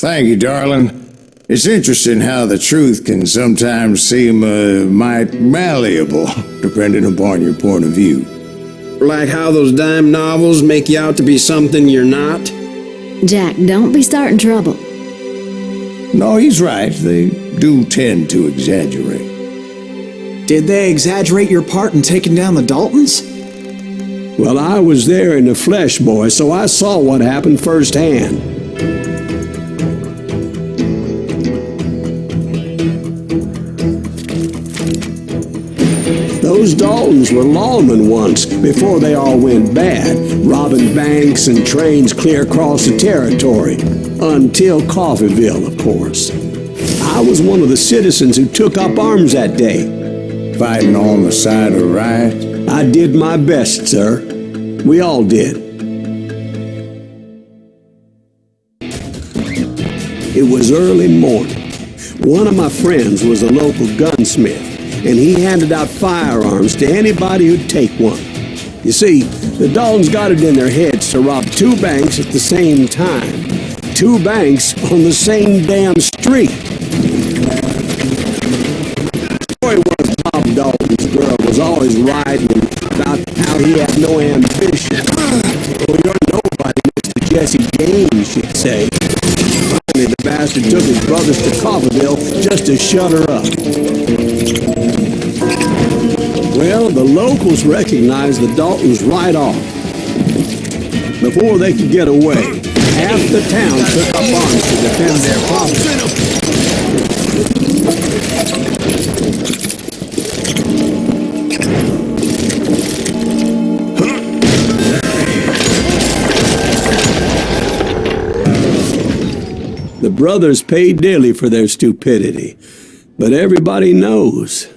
Thank you, darling. It's interesting how the truth can sometimes seem mite malleable, depending upon your point of view. Like how those dime novels make you out to be something you're not? Jack, don't be starting trouble. No, he's right. They do tend to exaggerate. Did they exaggerate your part in taking down the Daltons? Well, I was there in the flesh, boy, so I saw what happened firsthand. Those Daltons were lawmen once, before they all went bad, robbing banks and trains clear across the territory. Until Coffeeville, of course. I was one of the citizens who took up arms that day. Fighting on the side of right? I did my best, sir. We all did. It was early morning. One of my friends was a local gunsmith, and he handed out firearms to anybody who'd take one. You see, the Daltons got it in their heads to rob 2 banks at the same time. 2 banks on the same damn street. The story was Bob Dalton's girl was always writing about how he had no ambition. Well, you're nobody next to Jesse James, she'd say. Finally, the bastard took his brothers to Coffeeville just to shut her up. Well, the locals recognized the Daltons right off. Before they could get away, half the town took up arms to defend their property. The brothers paid dearly for their stupidity, but everybody knows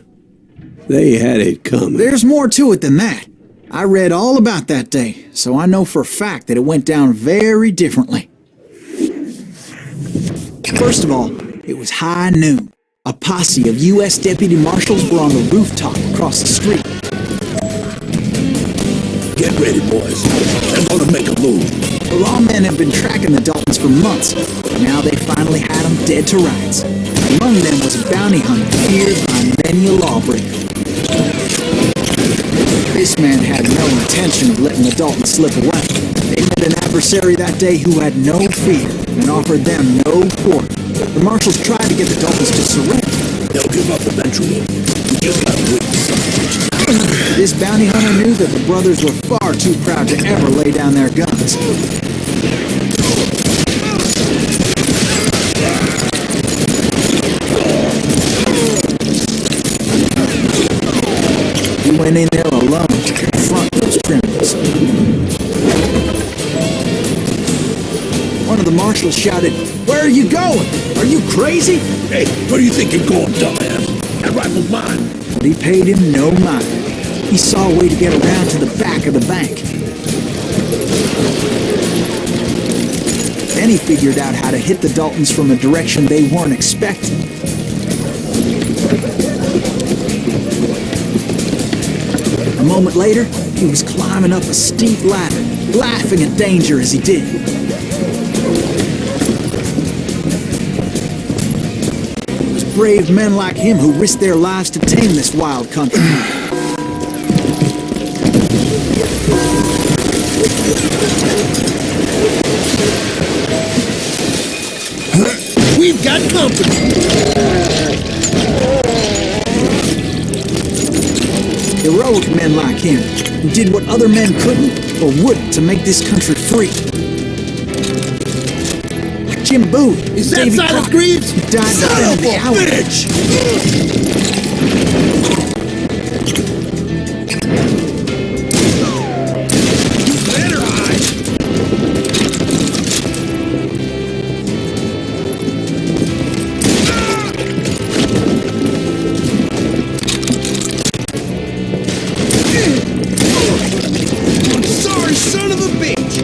they had it coming. There's more to it than that. I read all about that day, so I know for a fact that it went down very differently. First of all, it was high noon. A posse of U.S. deputy marshals were on the rooftop across the street. Get ready, boys. They're gonna make a move. The lawmen have been tracking the Daltons for months. Now they finally had them dead to rights. Among them was a bounty hunter feared by many a lawbreaker. This man had no intention of letting the Daltons slip away. They met an adversary that day who had no fear and offered them no quarter. The marshals tried to get the Daltons to surrender. They'll give up eventually. We just gotta wait for something. This bounty hunter knew that the brothers were far too proud to ever lay down their guns. He went in there alone to confront those criminals. One of the marshals shouted, "Where are you going? Are you crazy?" Hey, where do you think you're going, dumbass? That rifle's mine. But he paid him no mind. He saw a way to get around to the back of the bank. Then he figured out how to hit the Daltons from a direction they weren't expecting. A moment later, he was climbing up a steep ladder, laughing at danger as he did. It was brave men like him who risked their lives to tame this wild country. We've got company. Heroic men like him, who did what other men couldn't or wouldn't to make this country free. Like Jim Bowie, Is that Davy Silas Crockett, Greaves? who died Son in of the a alley. bitch! Sorry, son of a bitch!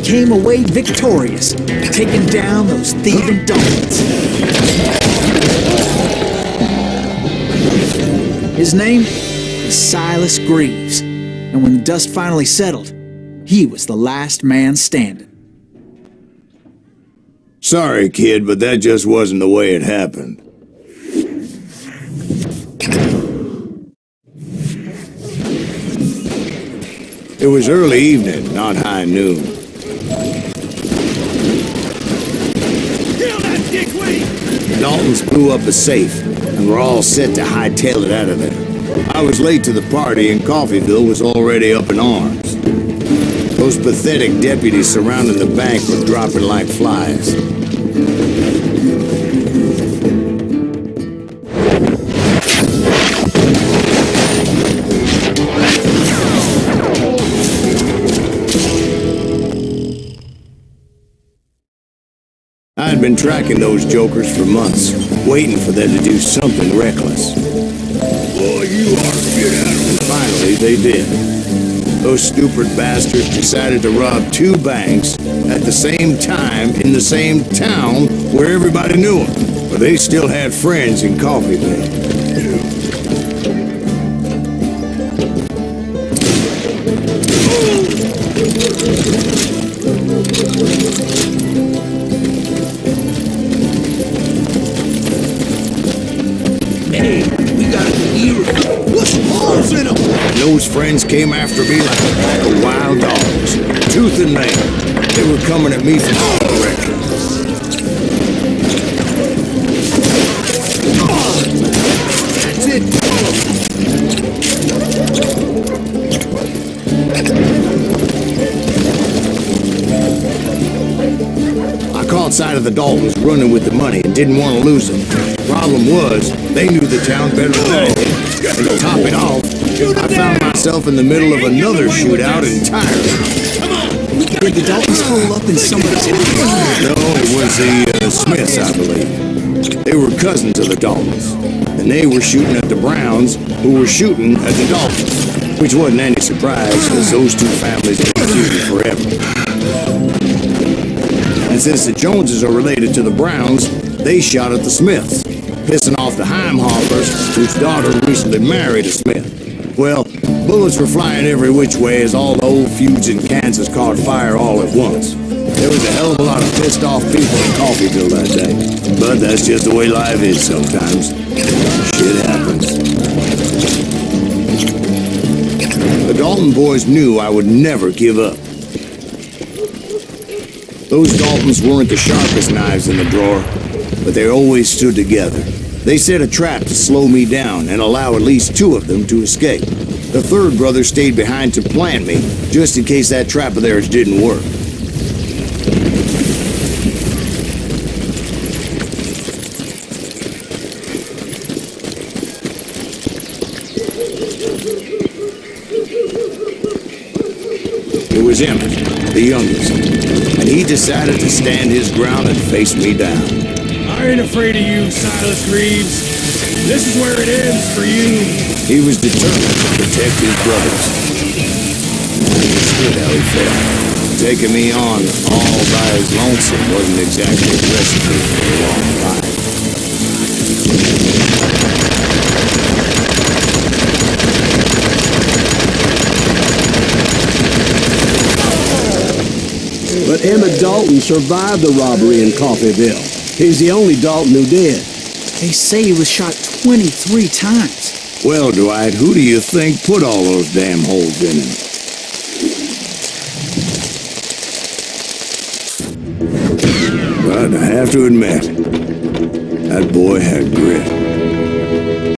came away victorious, taking down those thieving Daltons. His name was Silas Greaves, and when the dust finally settled, he was the last man standing. Sorry, kid, but that just wasn't the way it happened. It was early evening, not high noon. Kill that dickweed! The Daltons blew up a safe, and were all set to hightail it out of there. I was late to the party, and Coffeyville was already up in arms. Those pathetic deputies surrounding the bank were dropping like flies. I had been tracking those jokers for months, waiting for them to do something reckless. Boy, you ought to get out of here. Finally, they did. Those stupid bastards decided to rob 2 banks at the same time in the same town where everybody knew them. But they still had friends in Coffeyville. Hey, we got to eat. Put some holes in them. Those friends came after me like a pack of wild dogs, tooth and nail. They were coming at me from all directions. That's it. I caught sight of the Daltons running with the money and didn't want to lose them. Problem was, they knew the town better than I did. And to top it off, I found myself in the middle of another shootout entirely. Did the Daltons hole up in somebody's house? No, it was the Smiths, I believe. They were cousins of the Daltons, and they were shooting at the Browns, who were shooting at the Daltons, which wasn't any surprise, because those 2 families have been feuding forever. And since the Joneses are related to the Browns, they shot at the Smiths, pissing off the Heimhoffers, whose daughter recently married a Smith. Well, bullets were flying every which way as all the old feuds in Kansas caught fire all at once. There was a hell of a lot of pissed off people in Coffeyville that day. But that's just the way life is sometimes. Shit happens. The Dalton boys knew I would never give up. Those Daltons weren't the sharpest knives in the drawer, but they always stood together. They set a trap to slow me down and allow at least 2 of them to escape. The 3rd brother stayed behind to plant me, just in case that trap of theirs didn't work. It was Emmett, the youngest, and he decided to stand his ground and face me down. I ain't afraid of you, Silas Greaves. This is where it ends for you. He was determined to protect his brothers. I understood how he felt. Taking me on all by his lonesome wasn't exactly a recipe for a long life. But Emmett Dalton survived the robbery in Coffeyville. He's the only Dalton who did. They say he was shot 23 times. Well, Dwight, who do you think put all those damn holes in him? But I have to admit, that boy had grit.